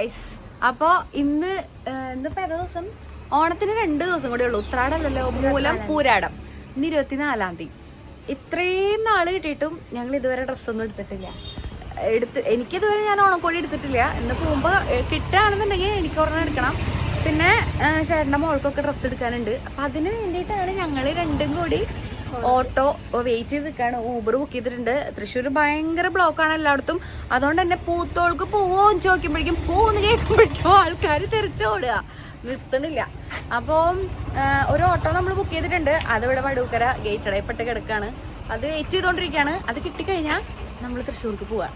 Guys, അപ്പോൾ ഇന്നിപ്പോൾ ഏതാ ദിവസം? ഓണത്തിന് 2 ദിവസം കൂടെ ഉള്ളൂ. ഉത്രാടമല്ലല്ലോ, മൂലം പൂരാടം. ഇന്ന് 24-ാം തീയതി. ഇത്രയും നാള് കിട്ടിയിട്ടും ഞങ്ങൾ ഇതുവരെ ഡ്രസ്സൊന്നും എടുത്തിട്ടില്ല. എനിക്കിതുവരെ ഞാൻ ഓണക്കോടി എടുത്തിട്ടില്ല. ഇന്ന് പോകുമ്പോൾ കിട്ടുകയാണെന്നുണ്ടെങ്കിൽ എനിക്ക് ഒരെണ്ണം എടുക്കണം. പിന്നെ ചേട്ടൻ്റെ മോൾക്കൊക്കെ ഡ്രസ്സ് എടുക്കാനുണ്ട്. അപ്പം അതിന് വേണ്ടിയിട്ടാണ് ഞങ്ങൾ രണ്ടും കൂടി ഓട്ടോ വെയിറ്റ് ചെയ്ത് നിൽക്കുകയാണ്. ഊബർ ബുക്ക് ചെയ്തിട്ടുണ്ട്. തൃശ്ശൂർ ഭയങ്കര ബ്ലോക്കാണ് എല്ലായിടത്തും. അതുകൊണ്ട് തന്നെ പൂത്തോൾക്ക് പോവോ എന്ന് ചോദിക്കുമ്പോഴേക്കും പൂന്ന് കേൾക്കുമ്പോഴേക്കും ആൾക്കാർ തെറിച്ചോടുക, നിർത്തണില്ല. അപ്പോൾ ഒരു ഓട്ടോ നമ്മൾ ബുക്ക് ചെയ്തിട്ടുണ്ട്. അതിവിടെ വടൂക്കര ഗേറ്റ് അടയപ്പെട്ട് കിടക്കുകയാണ്. അത് വെയിറ്റ് ചെയ്തുകൊണ്ടിരിക്കുകയാണ്. അത് കിട്ടിക്കഴിഞ്ഞാൽ നമ്മൾ തൃശ്ശൂർക്ക് പോവാം.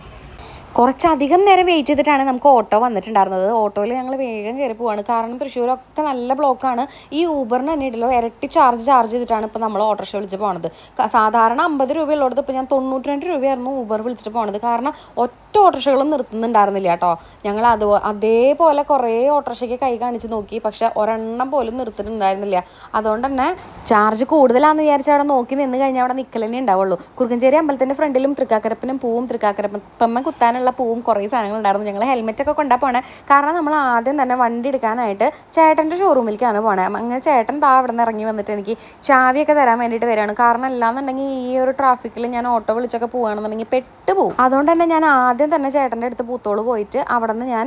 കുറച്ചധികം നേരം വെയിറ്റ് ചെയ്തിട്ടാണ് നമുക്ക് ഓട്ടോ വന്നിട്ടുണ്ടായിരുന്നത്. ഓട്ടോയിൽ ഞങ്ങൾ വേഗം കയറി പോവാണ്. കാരണം തൃശ്ശൂരൊക്കെ നല്ല ബ്ലോക്കാണ്. ഈ ഊബറിന് തന്നെ ഇടല്ലോ ഇരട്ടി ചാർജ് ചെയ്തിട്ടാണ് ഇപ്പോൾ നമ്മൾ ഓട്ടോറിക്ഷ വിളിച്ച് പോണത്. സാധാരണ 50 രൂപയുള്ളത് ഇപ്പോൾ ഞാൻ 92 രൂപയായിരുന്നു ഊബർ വിളിച്ചിട്ട് പോണത്. കാരണം ഒറ്റ ഓട്ടോറിക്ഷകളും നിർത്തുന്നുണ്ടായിരുന്നില്ല കേട്ടോ. ഞങ്ങൾ അതേപോലെ കുറേ ഓട്ടോറിക്ഷയ്ക്ക് കൈ കാണിച്ച് നോക്കി, പക്ഷെ ഒരെണ്ണം പോലും നിർത്തിയിട്ടുണ്ടായിരുന്നില്ല. അതുകൊണ്ട് തന്നെ ചാർജ് കൂടുതലാണെന്ന് വിചാരിച്ച് അവിടെ നോക്കി നിന്ന് കഴിഞ്ഞാൽ അവിടെ നിൽക്കൽ തന്നെ ഉണ്ടാവുള്ളൂ. കുറുക്കഞ്ചേരി അമ്പലത്തിൻ്റെ ഫ്രണ്ടിലും തൃക്കാക്കരപ്പനും പൂവും തൃക്കാക്കരപ്പമ്മ കുത്താനുള്ള പൂവും കുറേ സാധനങ്ങൾ ഉണ്ടായിരുന്നു. ഞങ്ങൾ ഹെൽമെറ്റൊക്കെ കൊണ്ടാ പോണേ. കാരണം നമ്മൾ ആദ്യം തന്നെ വണ്ടി എടുക്കാനായിട്ട് ചേട്ടൻ്റെ ഷോറൂമിലേക്കാണ് പോണേ. അങ്ങനെ ചേട്ടൻ അവിടെ നിന്ന് ഇറങ്ങി വന്നിട്ട് എനിക്ക് ചാവിയൊക്കെ തരാൻ വേണ്ടിയിട്ട് വരികയാണ്. കാരണം അല്ലാന്നുണ്ടെങ്കിൽ ഈ ഒരു ട്രാഫിക്കിൽ ഞാൻ ഓട്ടോ വിളിച്ചൊക്കെ പോവുകയാണെന്നുണ്ടെങ്കിൽ പെട്ടുപോകും. അതുകൊണ്ട് തന്നെ ഞാൻ ആദ്യം തന്നെ ചേട്ടൻ്റെ അടുത്ത് പൂത്തോള് പോയിട്ട് അവിടെ നിന്ന് ഞാൻ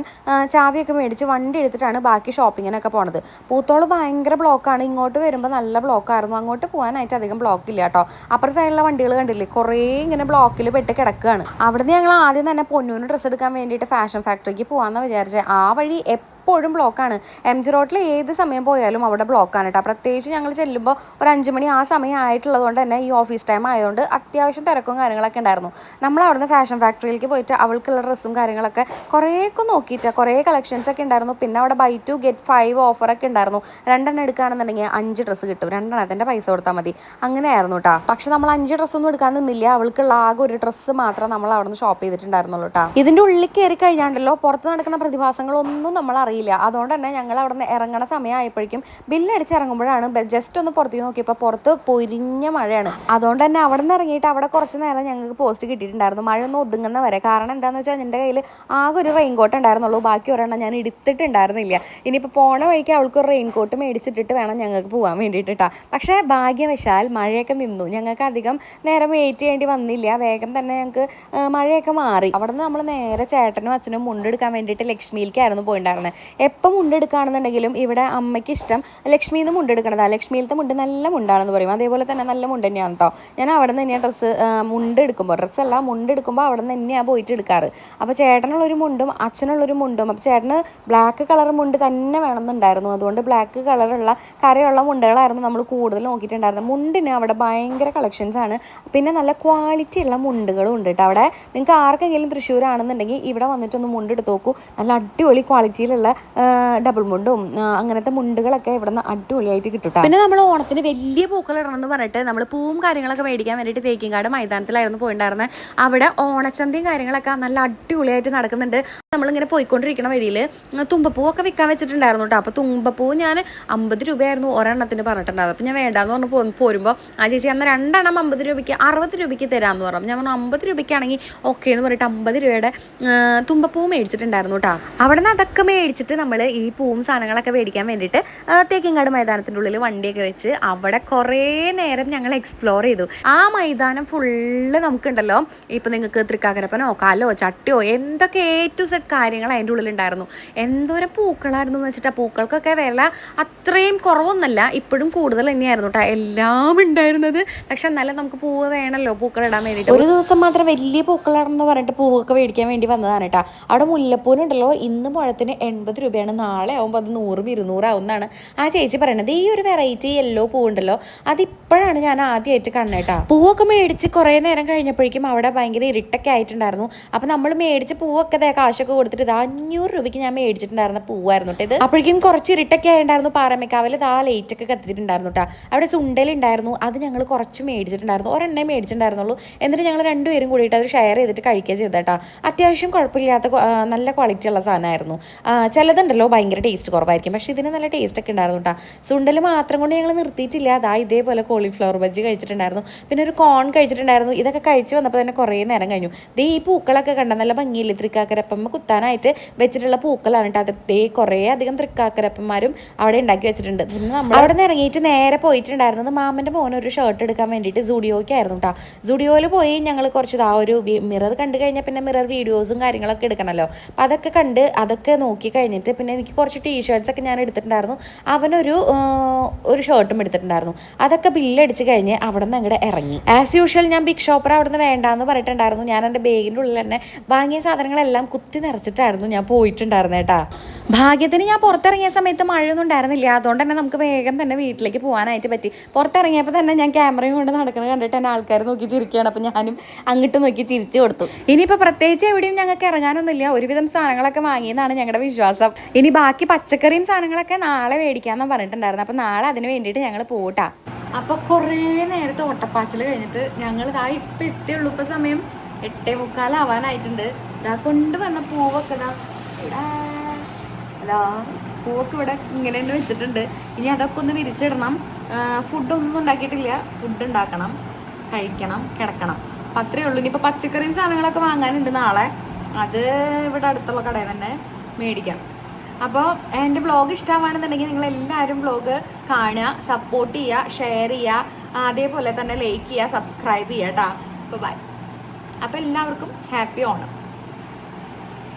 ചാവിയൊക്കെ മേടിച്ച് വണ്ടി എടുത്തിട്ടാണ് ബാക്കി ഷോപ്പിങ്ങിനൊക്കെ പോണത്. പൂത്തോള് ഭയങ്കര ബ്ലോക്കാണ്. ഇങ്ങോട്ട് വരുമ്പോൾ നല്ല ബ്ലോക്കായിരുന്നു. അങ്ങോട്ട് പോകാനായിട്ട് അധികം ബ്ലോക്ക് ഇല്ല കേട്ടോ. അപ്പുറ സൈഡിലുള്ള വണ്ടികൾ കണ്ടില്ലേ, കുറേ ഇങ്ങനെ ബ്ലോക്കിൽ പെട്ട് കിടക്കുകയാണ്. അവിടുന്ന് ഞങ്ങൾ ആദ്യം തന്നെ പൊന്നൂന് ഡ്രസ്സ് എടുക്കാൻ വേണ്ടിയിട്ട് ഫാഷൻ ഫാക്ടറിക്ക് പോകാമെന്ന് വിചാരിച്ചത്. ആ വഴി എപ്പോഴും ബ്ലോക്കാണ്. MG റോഡിൽ ഏത് സമയം പോയാലും അവിടെ ബ്ലോക്കാണ് കേട്ടോ. പ്രത്യേകിച്ച് ഞങ്ങൾ ചെല്ലുമ്പോൾ ഒരു 5 മണി ആ സമയം ആയിട്ടുള്ളത് കൊണ്ട് തന്നെ ഈ ഓഫീസ് ടൈം ആയതുകൊണ്ട് അത്യാവശ്യം തിരക്കും കാര്യങ്ങളൊക്കെ ഉണ്ടായിരുന്നു. നമ്മൾ അവിടുന്ന് ഫാഷൻ ഫാക്ടറിയിലേക്ക് പോയിട്ട് അവൾക്കുള്ള ഡ്രസ്സും കാര്യങ്ങളൊക്കെ കുറേയൊക്കെ നോക്കിയിട്ട് കുറേ കളക്ഷൻസ് ഒക്കെ ഉണ്ടായിരുന്നു. പിന്നെ അവിടെ buy 2 get 5 ഓഫറൊക്കെ ഉണ്ടായിരുന്നു. 2 എണ്ണം എടുക്കുകയാണെന്നുണ്ടെങ്കിൽ 5 ഡ്രസ്സ് കിട്ടും. 2 എണ്ണത്തിൻ്റെ പൈസ കൊടുത്താൽ മതി. അങ്ങനെയായിരുന്നു കേട്ടോ. പക്ഷെ നമ്മൾ 5 ഡ്രസ്സൊന്നും എടുക്കാൻ നിന്നില്ല. അവൾക്കുള്ള ആകെ ഒരു ഡ്രസ്സ് മാത്രം നമ്മൾ അവിടെ നിന്ന് ഷോപ്പ് ചെയ്തിട്ടുണ്ടായിരുന്നുള്ളൂ കേട്ടോ. ഇതിൻ്റെ ഉള്ളിൽ കയറി കഴിഞ്ഞാണ്ടല്ലോ പുറത്ത് നടക്കുന്ന പ്രതിഭാസങ്ങളൊന്നും നമ്മൾ അറിയില്ല. അതുകൊണ്ട് തന്നെ ഞങ്ങൾ അവിടെ നിന്ന് ഇറങ്ങണ സമയമായപ്പോഴേക്കും ബില്ലടിച്ച് ഇറങ്ങുമ്പോഴാണ് ജസ്റ്റ് ഒന്ന് പുറത്തേക്ക് നോക്കിയപ്പോൾ പുറത്ത് പൊരിഞ്ഞ മഴയാണ്. അതുകൊണ്ട് തന്നെ അവിടെ നിന്ന് ഇറങ്ങിയിട്ട് അവിടെ കുറച്ച് നേരം ഞങ്ങൾക്ക് പോസ്റ്റ് കിട്ടിയിട്ടുണ്ടായിരുന്നു, മഴ ഒന്ന് ഒതുങ്ങുന്ന വരെ. കാരണം എന്താണെന്ന് വെച്ചാൽ എൻ്റെ കയ്യിൽ ആകെ ഒരു റെയിൻകോട്ട് ഉണ്ടായിരുന്നുള്ളൂ. ബാക്കി ഒരെണ്ണം ഞാൻ എടുത്തിട്ടുണ്ടായിരുന്നില്ല. ഇനിയിപ്പോൾ പോണ വഴിക്ക് അവൾക്ക് ഒരു റെയിൻകോട്ട് മേടിച്ചിട്ടിട്ട് വേണം ഞങ്ങൾക്ക് പോകാൻ വേണ്ടിയിട്ടാ. പക്ഷേ ഭാഗ്യവശാൽ മഴയൊക്കെ നിന്നു. ഞങ്ങൾക്ക് അധികം നേരം വെയിറ്റ് ചെയ്യേണ്ടി വന്നില്ല. വേഗം തന്നെ ഞങ്ങൾക്ക് മഴയൊക്കെ മാറി. അവിടെ നിന്ന് നമ്മൾ നേരെ ചേട്ടനും അച്ഛനും മുണ്ടെടുക്കാൻ വേണ്ടിയിട്ട് ലക്ഷ്മിയിലേക്കായിരുന്നു പോയിട്ടുണ്ടായിരുന്നത്. എപ്പം മുണ്ടെടുക്കുകയാണെന്നുണ്ടെങ്കിലും ഇവിടെ അമ്മയ്ക്ക് ഇഷ്ടം ലക്ഷ്മിയിൽ നിന്ന് മുണ്ടെടുക്കണതാണ്. ലക്ഷ്മിയിലത്തെ മുണ്ട് നല്ല മുണ്ടാണെന്ന് പറയും. അതേപോലെ തന്നെ നല്ല മുണ്ട് തന്നെയാണ് കേട്ടോ. ഞാൻ അവിടെ നിന്ന് തന്നെയാണ് ഡ്രസ്സല്ല മുണ്ടെടുക്കുമ്പോൾ അവിടെ നിന്ന് തന്നെയാണ് പോയിട്ട് എടുക്കാറ്. അപ്പോൾ ചേട്ടനുള്ളൊരു മുണ്ടും അച്ഛനുള്ളൊരു മുണ്ടും. അപ്പോൾ ചേട്ടന് ബ്ലാക്ക് കളർ മുണ്ട് തന്നെ വേണമെന്നുണ്ടായിരുന്നു. അതുകൊണ്ട് ബ്ലാക്ക് കളറുള്ള കരയുള്ള മുണ്ടുകളായിരുന്നു നമ്മൾ കൂടുതൽ നോക്കിയിട്ടുണ്ടായിരുന്നത്. മുണ്ടിന് അവിടെ ഭയങ്കര കളക്ഷൻസാണ്. പിന്നെ നല്ല ക്വാളിറ്റി ഉള്ള മുണ്ടുകളും ഉണ്ട് കേട്ടോ അവിടെ. നിങ്ങൾക്ക് ആർക്കെങ്കിലും തൃശ്ശൂരാണെന്നുണ്ടെങ്കിൽ ഇവിടെ വന്നിട്ടൊന്ന് മുണ്ടെടുത്ത് നോക്കൂ. നല്ല അടിപൊളി ക്വാളിറ്റിയിലുള്ള ഡബിൾ മുണ്ടും അങ്ങനത്തെ മുണ്ടുകളൊക്കെ ഇവിടെ നിന്ന് അടിപൊളിയായിട്ട് കിട്ടും. പിന്നെ നമ്മൾ ഓണത്തിന് വലിയ പൂക്കൾ ഇടണമെന്ന് പറഞ്ഞിട്ട് നമ്മൾ പൂവും കാര്യങ്ങളൊക്കെ മേടിക്കാൻ വേണ്ടിയിട്ട് തേക്കിങ്കാട് മൈതാനത്തിലായിരുന്നു പോയിട്ടുണ്ടായിരുന്നത്. അവിടെ ഓണച്ചന്തയും കാര്യങ്ങളൊക്കെ നല്ല അടിപൊളിയായിട്ട് നടക്കുന്നുണ്ട്. നമ്മളിങ്ങനെ പോയിക്കൊണ്ടിരിക്കുന്ന വഴിയിൽ തുമ്പപ്പൂവൊക്കെ വിൽക്കാൻ വെച്ചിട്ടുണ്ടായിരുന്നു കേട്ടോ. അപ്പോൾ തുമ്പപ്പൂ ഞാൻ 50 രൂപയായിരുന്നു ഒരെണ്ണത്തിന് പറഞ്ഞിട്ടുണ്ടായിരുന്നു. അപ്പോൾ ഞാൻ വേണ്ടാന്ന് പറഞ്ഞ് പോരുമ്പോൾ ആ ചേച്ചി അന്ന് 2 എണ്ണം 50 രൂപയ്ക്ക് 60 രൂപയ്ക്ക് തരാമെന്ന് പറഞ്ഞു. ഞാൻ പറഞ്ഞു 50 രൂപയ്ക്കാണെങ്കിൽ ഓക്കെ എന്ന് പറഞ്ഞിട്ട് 50 രൂപയുടെ തുമ്പപ്പൂ മേടിച്ചിട്ടുണ്ടായിരുന്നു കേട്ടോ. അവിടെ നിന്ന് അതൊക്കെ മേടിച്ചിട്ട് നമ്മൾ ഈ പൂവും സാധനങ്ങളൊക്കെ മേടിക്കാൻ വേണ്ടിയിട്ട് തേക്കിങ്കാട് മൈതാനത്തിൻ്റെ ഉള്ളിൽ വണ്ടിയൊക്കെ വെച്ച് അവിടെ കുറേ നേരം ഞങ്ങൾ എക്സ്പ്ലോർ ചെയ്തു. ആ മൈതാനം ഫുള്ള് നമുക്കുണ്ടല്ലോ, ഇപ്പം നിങ്ങൾക്ക് തൃക്കാക്കരപ്പനോ കലോ ചട്ടിയോ എന്തൊക്കെ A to Z കാര്യങ്ങൾ അതിൻ്റെ ഉള്ളിലുണ്ടായിരുന്നു. എന്തോരം പൂക്കളായിരുന്നു എന്ന് വെച്ചിട്ട് ആ പൂക്കൾക്കൊക്കെ വില അത്രയും കുറവൊന്നുമല്ല, ഇപ്പോഴും കൂടുതൽ തന്നെയായിരുന്നു കേട്ടോ എല്ലാം ഉണ്ടായിരുന്നത്. പക്ഷെ എന്നാലും നമുക്ക് പൂവ് വേണമല്ലോ പൂക്കളിടാൻ വേണ്ടിയിട്ട്. ഒരു ദിവസം മാത്രം വലിയ പൂക്കളിടണമെന്ന് പറഞ്ഞിട്ട് പൂവൊക്കെ മേടിക്കാൻ വേണ്ടി വന്നതാണ് കേട്ടോ. അവിടെ മുല്ലപ്പൂനുണ്ടല്ലോ ഇന്ന് മുഴത്തിന് 80 രൂപയാണ്. നാളെ ആകുമ്പോൾ അത് 100-200 ആവുമെന്നാണ് ആ ചേച്ചി പറയണത്. ഈ ഒരു വെറൈറ്റി യെല്ലോ പൂവുണ്ടല്ലോ അതിപ്പോഴാണ് ഞാൻ ആദ്യമായിട്ട് കണ്ടേട്ടാ. പൂവൊക്കെ മേടിച്ച് കുറേ നേരം കഴിഞ്ഞപ്പോഴേക്കും അവിടെ ഭയങ്കര ഇരുട്ടൊക്കെ ആയിട്ടുണ്ടായിരുന്നു. അപ്പോൾ നമ്മൾ മേടിച്ച പൂവൊക്കെ കാശൊക്കെ കൊടുത്തിട്ട് ഇത് 500 രൂപയ്ക്ക് ഞാൻ മേടിച്ചിട്ടുണ്ടായിരുന്ന പൂവായിരുന്നു കേട്ടോ ഇത്. അപ്പോഴേക്കും കുറച്ച് ഇരുട്ടൊക്കെ ആയിട്ടുണ്ടായിരുന്നു. പാറമേക്കാവിൽ ലൈറ്റൊക്കെ കത്തിച്ചിട്ടുണ്ടായിരുന്നു കേട്ടോ. അവിടെ സുണ്ടലുണ്ടായിരുന്നു, അത് ഞങ്ങൾ കുറച്ച് മേടിച്ചിട്ടുണ്ടായിരുന്നു. ഒരെണ്ണേ മേടിച്ചിട്ടുണ്ടായിരുന്നുള്ളൂ. എന്നിട്ട് ഞങ്ങൾ രണ്ടുപേരും കൂടിയിട്ട് അത് ഷെയർ ചെയ്തിട്ട് കഴിക്കുക ചെയ്തേട്ടാ. അത്യാവശ്യം കുഴപ്പമില്ലാത്ത നല്ല ക്വാളിറ്റി ഉള്ള സാധനമായിരുന്നു. ചിലതുണ്ടല്ലോ ഭയങ്കര ടേസ്റ്റ് കുറവായിരിക്കും, പക്ഷേ ഇതിന് നല്ല ടേസ്റ്റ് ഒക്കെ ഉണ്ടായിരുന്നു കേട്ടോ. സുണ്ടൽ മാത്രം കൊണ്ട് ഞങ്ങൾ നിർത്തിയിട്ടില്ല. അതാ ഇതേപോലെ കോളിഫ്ലവർ ബജ്ജി കഴിച്ചിട്ടുണ്ടായിരുന്നു, പിന്നെ ഒരു കോൺ കഴിച്ചിട്ടുണ്ടായിരുന്നു. ഇതൊക്കെ കഴിച്ച് വന്നപ്പോൾ തന്നെ കുറേ നേരം കഴിഞ്ഞു. ഈ പൂക്കളൊക്കെ കണ്ട നല്ല ഭംഗിയില്ലേ, തൃക്കാക്കരപ്പമ്മ കുത്താനായിട്ട് വെച്ചിട്ടുള്ള പൂക്കളാണ് കേട്ടോ. അതേ കുറേ അധികം തൃക്കാക്കരപ്പന്മാരും അവിടെ ഉണ്ടാക്കി വെച്ചിട്ടുണ്ട്. പിന്നെ നമ്മൾ അവിടെ നിന്ന് ഇറങ്ങിയിട്ട് നേരെ പോയിട്ടുണ്ടായിരുന്നത് മാമൻ്റെ മോനൊരു ഷർട്ട് എടുക്കാൻ വേണ്ടിയിട്ട് സൂഡിയോയ്ക്കായിരുന്നു കേട്ടോ. സൂഡിയോയിൽ പോയി ഞങ്ങൾ കുറച്ച് ആ ഒരു മിറർ കണ്ടു കഴിഞ്ഞാൽ പിന്നെ മിറർ വീഡിയോസും കാര്യങ്ങളൊക്കെ എടുക്കണമല്ലോ. അപ്പം അതൊക്കെ കണ്ട് അതൊക്കെ നോക്കി കഴിഞ്ഞിട്ട് പിന്നെ എനിക്ക് കുറച്ച് ടീഷർട്ട്സൊക്കെ ഞാൻ എടുത്തിട്ടുണ്ടായിരുന്നു. അവനൊരു ഷർട്ടും എടുത്തിട്ടുണ്ടായിരുന്നു. അതൊക്കെ ബില്ലടിച്ച് കഴിഞ്ഞ് അവിടെ നിന്ന് അങ്ങോട്ട് ഇറങ്ങി. ആസ് യൂഷ്വൽ ഞാൻ ബിഗ് ഷോപ്പർ അവിടെ നിന്ന് വേണ്ടാന്ന് പറഞ്ഞിട്ടുണ്ടായിരുന്നു. ഞാൻ എൻ്റെ ബാഗിൻ്റെ ഉള്ളിൽ തന്നെ വാങ്ങിയ സാധനങ്ങളെല്ലാം കുത്തി നിറച്ചിട്ടായിരുന്നു ഞാൻ പോയിട്ടുണ്ടായിരുന്നത് കേട്ടോ. ഭാഗ്യത്തിന് ഞാൻ പുറത്തിറങ്ങിയ സമയത്ത് മഴയൊന്നും ഉണ്ടായിരുന്നില്ല. അതുകൊണ്ട് തന്നെ നമുക്ക് വേഗം തന്നെ വീട്ടിലേക്ക് പോകാനായിട്ട് പറ്റി. പുറത്തിറങ്ങിയപ്പോൾ തന്നെ ഞാൻ ക്യാമറയും കൊണ്ട് നടക്കുന്നത് കണ്ടിട്ട് തന്നെ ആൾക്കാർ നോക്കി ചിരിക്കുകയാണ്. അപ്പോൾ ഞാനും അങ്ങോട്ട് നോക്കി ചിരിച്ചു കൊടുത്തു. ഇനിയിപ്പോൾ പ്രത്യേകിച്ച് എവിടെയും ഞങ്ങൾക്ക് ഇറങ്ങാനൊന്നുമില്ല. ഒരുവിധം സാധനങ്ങളൊക്കെ വാങ്ങിയെന്നാണ് ഞങ്ങളുടെ വിശ്വാസം. ഇനി ബാക്കി പച്ചക്കറിയും സാധനങ്ങളൊക്കെ നാളെ മേടിക്കാമെന്നാണ് പറഞ്ഞിട്ടുണ്ടായിരുന്നു. അപ്പോൾ നാളെ അതിന് വേണ്ടിയിട്ട് ഞങ്ങൾ പോട്ടാ. അപ്പോൾ കുറേ നേരത്തെ ഓട്ടപ്പാച്ചിൽ കഴിഞ്ഞിട്ട് ഞങ്ങൾ ഇപ്പം എത്തിയുള്ളൂ. ഇപ്പം സമയം 8:45 ഇതാ കൊണ്ടുവന്ന പൂവൊക്കെ പൂവൊക്കെ ഇവിടെ ഇങ്ങനെ തന്നെ വെച്ചിട്ടുണ്ട്. ഇനി അതൊക്കെ ഒന്ന് വിരിച്ചിടണം. ഫുഡൊന്നും ഉണ്ടാക്കിയിട്ടില്ല. ഫുഡ് ഉണ്ടാക്കണം, കഴിക്കണം, കിടക്കണം. അപ്പം അത്രയേ ഉള്ളൂ. ഇനിയിപ്പോൾ പച്ചക്കറിയും സാധനങ്ങളൊക്കെ വാങ്ങാനുണ്ട് നാളെ. അത് ഇവിടെ അടുത്തുള്ള കടയിൽ തന്നെ മേടിക്കാം. അപ്പോൾ എൻ്റെ വ്ളോഗ് ഇഷ്ടമാണെന്നുണ്ടെങ്കിൽ നിങ്ങളെല്ലാവരും വ്ളോഗ് കാണുക, സപ്പോർട്ട് ചെയ്യുക, ഷെയർ ചെയ്യുക, അതേപോലെ തന്നെ ലൈക്ക് ചെയ്യുക, സബ്സ്ക്രൈബ് ചെയ്യുക കേട്ടോ. അപ്പോൾ ബൈ. അപ്പോൾ എല്ലാവർക്കും ഹാപ്പി ഓണം.